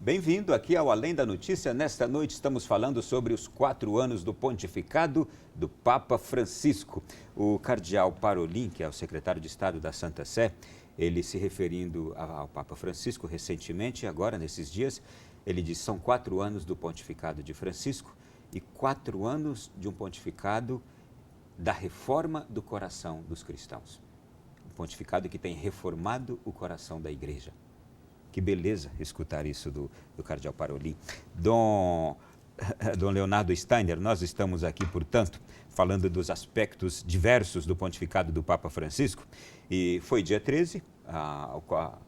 Bem-vindo aqui ao Além da Notícia. Nesta noite estamos falando sobre os 4 anos do pontificado do Papa Francisco. O cardeal Parolin, que é o secretário de Estado da Santa Sé, ele se referindo ao Papa Francisco recentemente, agora nesses dias, ele diz que são 4 anos do pontificado de Francisco e 4 anos de um pontificado da reforma do coração dos cristãos. Um pontificado que tem reformado o coração da igreja. Que beleza escutar isso do cardeal Parolin. Dom Leonardo Steiner, nós estamos aqui, portanto, falando dos aspectos diversos do pontificado do Papa Francisco. E foi dia 13,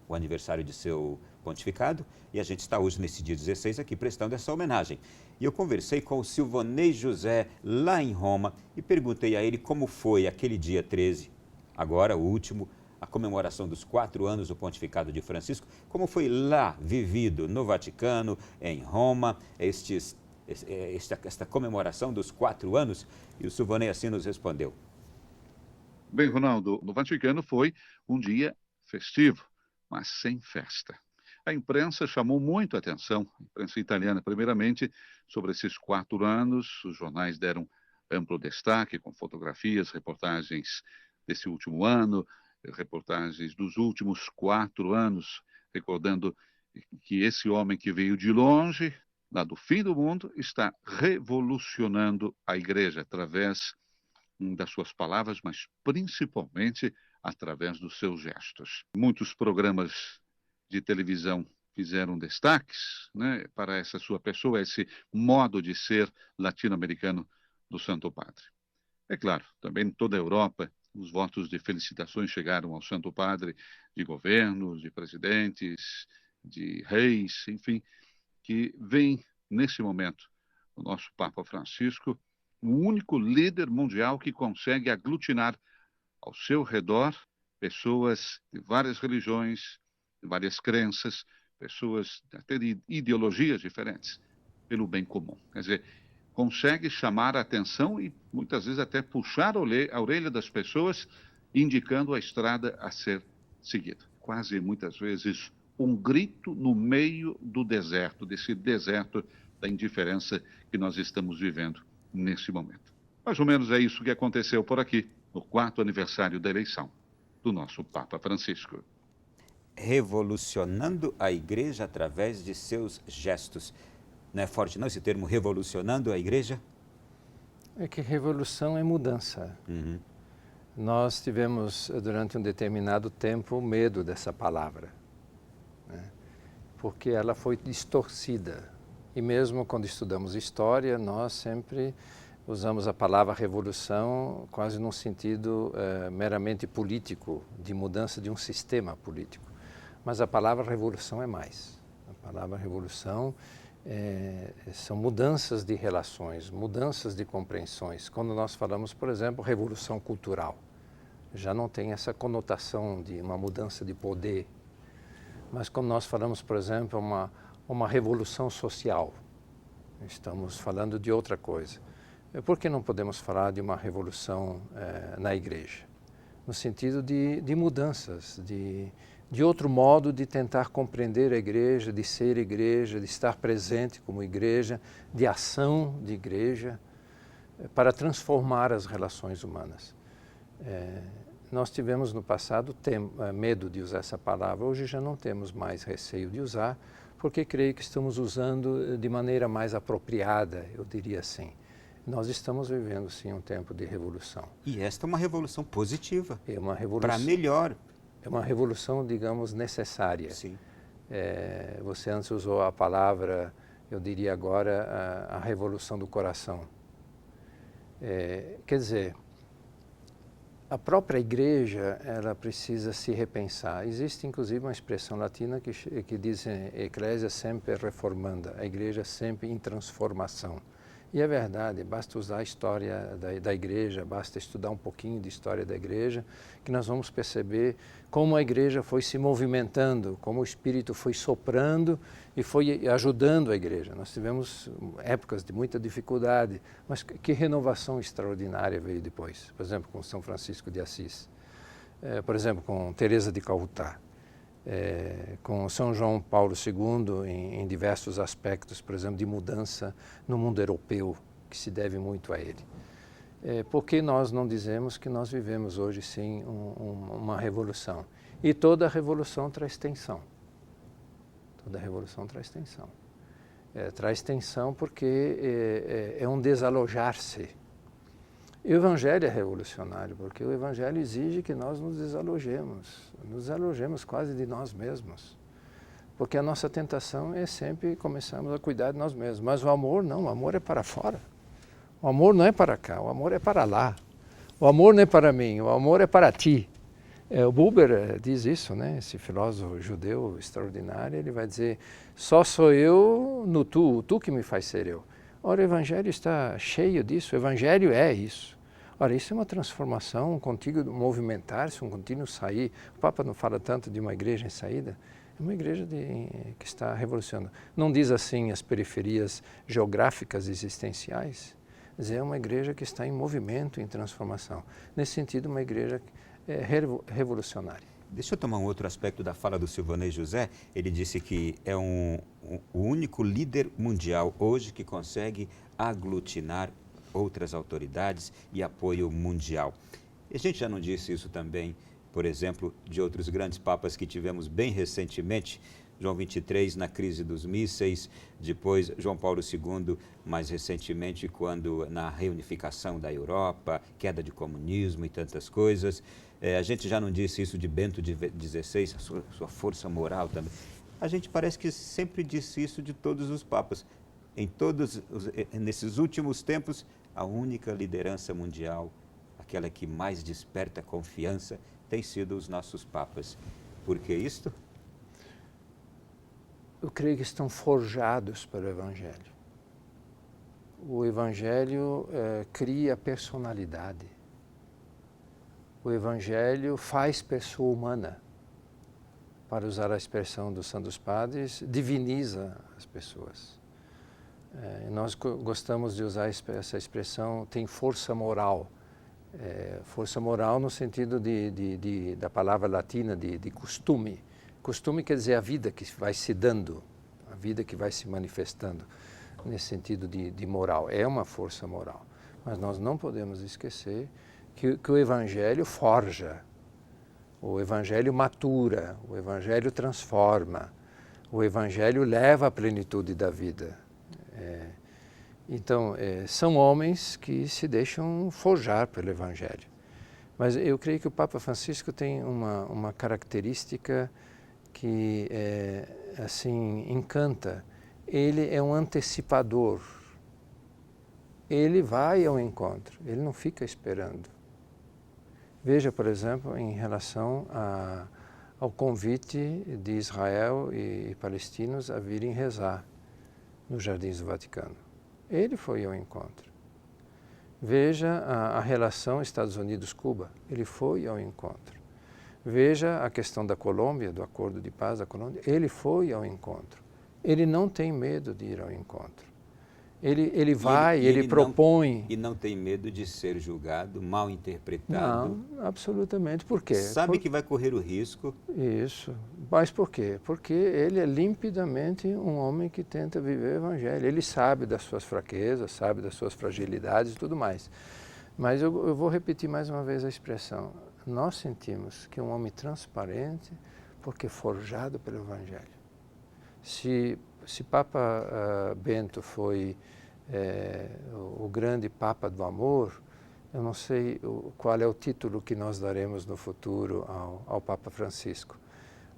o aniversário de seu pontificado, e a gente está hoje, nesse dia 16, aqui prestando essa homenagem. E eu conversei com o Silvonei José, lá em Roma, e perguntei a ele como foi aquele dia 13, agora o último, a comemoração dos 4 anos do pontificado de Francisco, como foi lá vivido no Vaticano, em Roma, esta comemoração dos 4 anos, e o Silvonei assim nos respondeu. Bem, Ronaldo, no Vaticano foi um dia festivo, mas sem festa. A imprensa chamou muito a atenção, a imprensa italiana primeiramente, sobre esses 4 anos. Os jornais deram amplo destaque, com fotografias, reportagens desse último ano, reportagens dos últimos 4 anos, recordando que esse homem que veio de longe, lá do fim do mundo, está revolucionando a igreja através das suas palavras, mas principalmente através dos seus gestos. Muitos programas de televisão fizeram destaques, né, para essa sua pessoa, esse modo de ser latino-americano do Santo Padre. É claro, também em toda a Europa, os votos de felicitações chegaram ao Santo Padre, de governos, de presidentes, de reis, enfim, que vem nesse momento o nosso Papa Francisco, o único líder mundial que consegue aglutinar ao seu redor pessoas de várias religiões, de várias crenças, pessoas até de ideologias diferentes, pelo bem comum. Quer dizer, consegue chamar a atenção e muitas vezes até puxar a orelha das pessoas, indicando a estrada a ser seguida. Quase muitas vezes um grito no meio do deserto, desse deserto da indiferença que nós estamos vivendo nesse momento. Mais ou menos é isso que aconteceu por aqui, no 4º aniversário da eleição do nosso Papa Francisco. Revolucionando a igreja através de seus gestos. Não é forte não esse termo, revolucionando a igreja? É que revolução é mudança. Uhum. Nós tivemos, durante um determinado tempo, medo dessa palavra, né? Porque ela foi distorcida. E mesmo quando estudamos história, nós sempre usamos a palavra revolução quase num sentido meramente político, de mudança de um sistema político. Mas a palavra revolução é mais. A palavra revolução são mudanças de relações, mudanças de compreensões. Quando nós falamos, por exemplo, revolução cultural, já não tem essa conotação de uma mudança de poder. Mas quando nós falamos, por exemplo, uma revolução social, estamos falando de outra coisa. Por que não podemos falar de uma revolução na igreja? No sentido de mudanças, de outro modo de tentar compreender a igreja, de ser igreja, de estar presente como igreja, de ação de igreja, para transformar as relações humanas. Nós tivemos no passado medo de usar essa palavra, hoje já não temos mais receio de usar, porque creio que estamos usando de maneira mais apropriada, eu diria assim. Nós estamos vivendo, sim, um tempo de revolução. E esta é uma revolução positiva. É uma revolução. Para melhor. É uma revolução, digamos, necessária. Sim. Você antes usou a palavra, eu diria agora, a revolução do coração. Quer dizer, a própria igreja, ela precisa se repensar. Existe, inclusive, uma expressão latina que diz ecclesia sempre reformanda, a igreja sempre em transformação. E é verdade, basta usar a história da igreja, basta estudar um pouquinho de história da igreja, que nós vamos perceber como a igreja foi se movimentando, como o Espírito foi soprando e foi ajudando a igreja. Nós tivemos épocas de muita dificuldade, mas que renovação extraordinária veio depois. Por exemplo, com São Francisco de Assis, por exemplo, com Teresa de Calcutá. com São João Paulo II em diversos aspectos, por exemplo, de mudança no mundo europeu, que se deve muito a ele. Por que nós não dizemos que nós vivemos hoje, sim, uma revolução? E toda revolução traz tensão. Toda revolução traz tensão. Traz tensão porque é um desalojar-se. E o Evangelho é revolucionário, porque o Evangelho exige que nós nos desalojemos quase de nós mesmos. Porque a nossa tentação é sempre começarmos a cuidar de nós mesmos. Mas o amor não, o amor é para fora. O amor não é para cá, o amor é para lá. O amor não é para mim, o amor é para ti. O Buber diz isso, né? Esse filósofo judeu extraordinário, ele vai dizer, só sou eu no tu, o tu que me faz ser eu. Ora, o Evangelho está cheio disso, o Evangelho é isso. Ora, isso é uma transformação, um contínuo movimentar-se, um contínuo sair. O Papa não fala tanto de uma igreja em saída, é uma igreja que está revolucionando. Não diz assim as periferias geográficas existenciais, mas é uma igreja que está em movimento, em transformação. Nesse sentido, uma igreja revolucionária. Deixa eu tomar um outro aspecto da fala do Silvanei José. Ele disse que é o único líder mundial hoje que consegue aglutinar outras autoridades e apoio mundial. E a gente já não disse isso também, por exemplo, de outros grandes papas que tivemos bem recentemente, João XXIII na crise dos mísseis, depois João Paulo II mais recentemente quando na reunificação da Europa, queda de comunismo e tantas coisas. A gente já não disse isso de Bento XVI, sua força moral também. A gente parece que sempre disse isso de todos os papas. Nesses últimos tempos, a única liderança mundial, aquela que mais desperta confiança, tem sido os nossos papas. Por que isto? Eu creio que estão forjados pelo Evangelho. O Evangelho cria personalidade. O Evangelho faz pessoa humana. Para usar a expressão dos Santos Padres, diviniza as pessoas. Nós gostamos de usar essa expressão, tem força moral. Força moral no sentido da palavra latina de costume. Costume quer dizer a vida que vai se dando, a vida que vai se manifestando, nesse sentido de moral. É uma força moral. Mas nós não podemos esquecer que o Evangelho forja, o Evangelho matura, o Evangelho transforma, o Evangelho leva à plenitude da vida. Então, são homens que se deixam forjar pelo Evangelho. Mas eu creio que o Papa Francisco tem uma característica que, assim, encanta. Ele é um antecipador. Ele vai ao encontro, ele não fica esperando. Veja, por exemplo, em relação ao convite de Israel e palestinos a virem rezar nos Jardins do Vaticano. Ele foi ao encontro. Veja a relação Estados Unidos-Cuba. Ele foi ao encontro. Veja a questão da Colômbia, do acordo de paz da Colômbia. Ele foi ao encontro. Ele não tem medo de ir ao encontro. Ele vai, ele propõe. E não tem medo de ser julgado, mal interpretado. Não, absolutamente. Por quê? Sabe que vai correr o risco. Isso. Mas por quê? Porque ele é limpidamente um homem que tenta viver o Evangelho. Ele sabe das suas fraquezas, sabe das suas fragilidades e tudo mais. Mas eu vou repetir mais uma vez a expressão. Nós sentimos que é um homem transparente porque é forjado pelo Evangelho. Se Papa Bento foi o grande Papa do amor, eu não sei qual é o título que nós daremos no futuro ao Papa Francisco,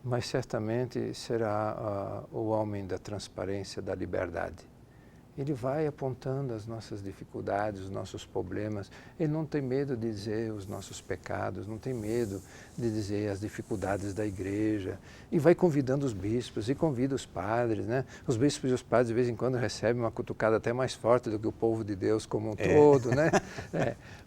mas certamente será o homem da transparência, da liberdade. Ele vai apontando as nossas dificuldades, os nossos problemas. Ele não tem medo de dizer os nossos pecados, não tem medo de dizer as dificuldades da igreja. E vai convidando os bispos e convida os padres, né? Os bispos e os padres de vez em quando recebem uma cutucada até mais forte do que o povo de Deus como um todo, né?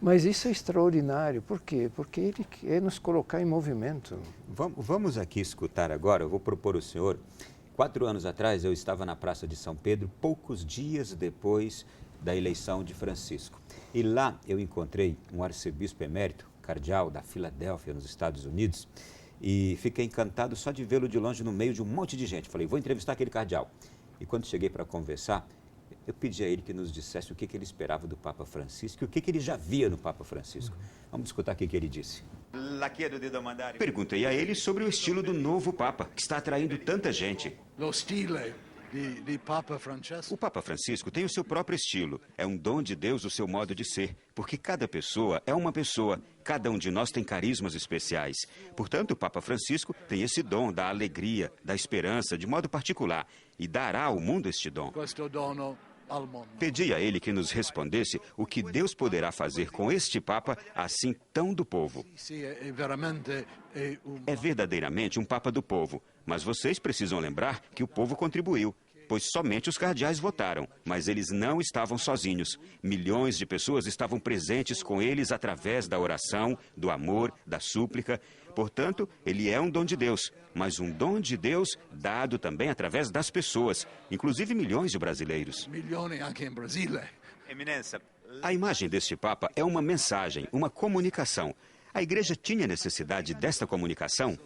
Mas isso é extraordinário. Por quê? Porque ele quer nos colocar em movimento. Vamos aqui escutar agora, eu vou propor ao senhor. 4 anos atrás, eu estava na Praça de São Pedro, poucos dias depois da eleição de Francisco. E lá eu encontrei um arcebispo emérito, cardeal da Filadélfia, nos Estados Unidos, e fiquei encantado só de vê-lo de longe no meio de um monte de gente. Falei, vou entrevistar aquele cardeal. E quando cheguei para conversar, eu pedi a ele que nos dissesse o que ele esperava do Papa Francisco e o que ele já via no Papa Francisco. Vamos escutar o que ele disse. Perguntei a ele sobre o estilo do novo Papa, que está atraindo tanta gente. O Papa Francisco tem o seu próprio estilo. É um dom de Deus o seu modo de ser, porque cada pessoa é uma pessoa. Cada um de nós tem carismas especiais. Portanto, o Papa Francisco tem esse dom da alegria, da esperança, de modo particular, e dará ao mundo este dom. Pedi a ele que nos respondesse o que Deus poderá fazer com este Papa, assim tão do povo. É verdadeiramente um Papa do povo, mas vocês precisam lembrar que o povo contribuiu, pois somente os cardeais votaram, mas eles não estavam sozinhos. Milhões de pessoas estavam presentes com eles através da oração, do amor, da súplica. Portanto, ele é um dom de Deus, mas um dom de Deus dado também através das pessoas, inclusive milhões de brasileiros. A imagem deste Papa é uma mensagem, uma comunicação. A Igreja tinha necessidade desta comunicação?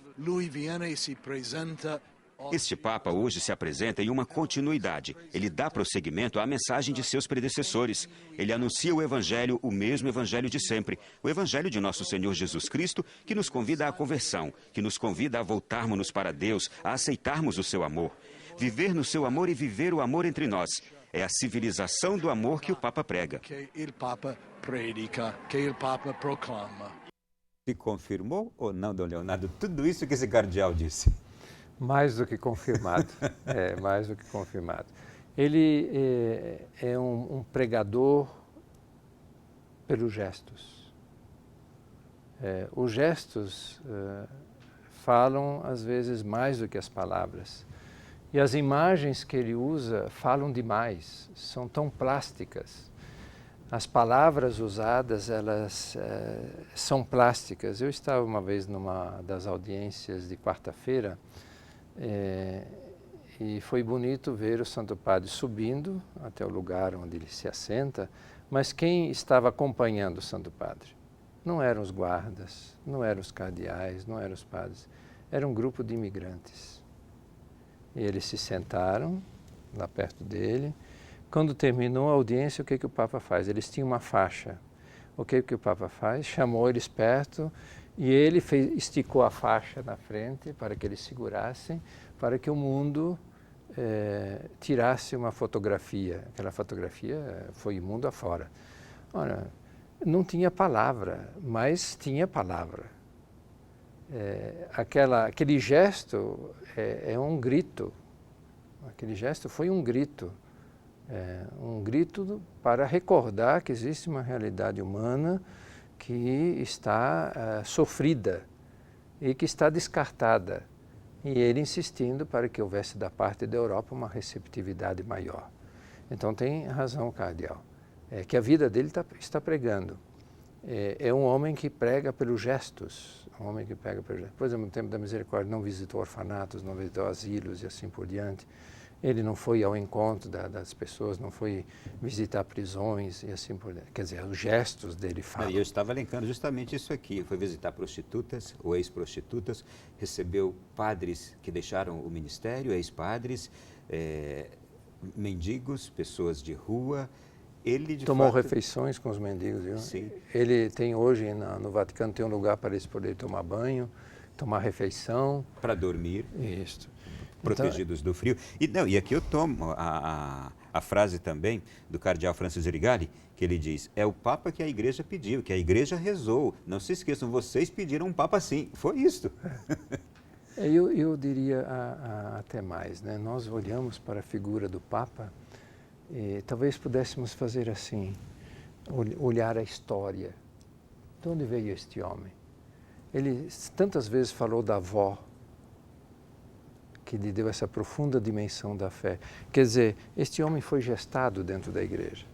Este Papa hoje se apresenta em uma continuidade. Ele dá prosseguimento à mensagem de seus predecessores. Ele anuncia o Evangelho, o mesmo Evangelho de sempre. O Evangelho de nosso Senhor Jesus Cristo, que nos convida à conversão, que nos convida a voltarmos-nos para Deus, a aceitarmos o seu amor. Viver no seu amor e viver o amor entre nós. É a civilização do amor que o Papa prega. Que o Papa predica, que o Papa proclama. Se confirmou ou não, Dom Leonardo, tudo isso que esse cardeal disse? Mais do que confirmado, mais do que confirmado. Ele é um pregador pelos gestos. Os gestos falam, às vezes, mais do que as palavras. E as imagens que ele usa falam demais, são tão plásticas. As palavras usadas, elas são plásticas. Eu estava uma vez numa das audiências de quarta-feira, e foi bonito ver o Santo Padre subindo até o lugar onde ele se assenta, mas quem estava acompanhando o Santo Padre? Não eram os guardas, não eram os cardeais, não eram os padres, era um grupo de imigrantes. E eles se sentaram lá perto dele. Quando terminou a audiência, o que o Papa faz? Eles tinham uma faixa. O que o Papa faz? Chamou eles perto e ele esticou a faixa na frente para que eles segurassem, para que o mundo tirasse uma fotografia. Aquela fotografia foi mundo afora. Ora, não tinha palavra, mas tinha palavra. Aquele gesto é um grito. Aquele gesto foi um grito. Um grito para recordar que existe uma realidade humana que está sofrida e que está descartada. E ele insistindo para que houvesse da parte da Europa uma receptividade maior. Então tem razão o cardeal, que a vida dele está pregando. É um homem que prega pelos gestos, Por exemplo, no tempo da misericórdia não visitou orfanatos, não visitou asilos e assim por diante. Ele não foi ao encontro das pessoas, não foi visitar prisões e assim por diante. Quer dizer, os gestos dele falam. Eu estava elencando justamente isso aqui. Foi visitar prostitutas ou ex-prostitutas, recebeu padres que deixaram o ministério, ex-padres, mendigos, pessoas de rua. Ele, de Tomou fato, refeições com os mendigos. Viu? Sim. Ele tem hoje, no Vaticano, tem um lugar para eles poderem tomar banho, tomar refeição. Para dormir. Isso. Protegidos do frio. E aqui eu tomo a frase também do cardeal Francis Rigali, que ele diz, é o Papa que a Igreja pediu, que a Igreja rezou. Não se esqueçam, vocês pediram um Papa assim. Foi isto. Eu diria até mais, né? Nós olhamos para a figura do Papa e talvez pudéssemos fazer assim, olhar a história. De onde veio este homem? Ele tantas vezes falou da avó, que lhe deu essa profunda dimensão da fé. Quer dizer, este homem foi gestado dentro da Igreja.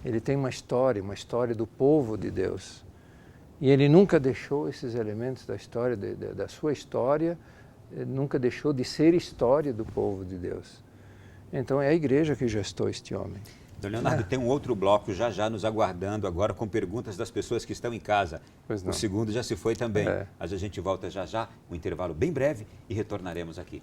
Ele tem uma história do povo de Deus. E ele nunca deixou esses elementos da história, da sua história, nunca deixou de ser história do povo de Deus. Então é a Igreja que gestou este homem. Então, Leonardo, tem um outro bloco já nos aguardando agora com perguntas das pessoas que estão em casa. Pois não. O segundo já se foi também. É. Mas a gente volta já, um intervalo bem breve e retornaremos aqui.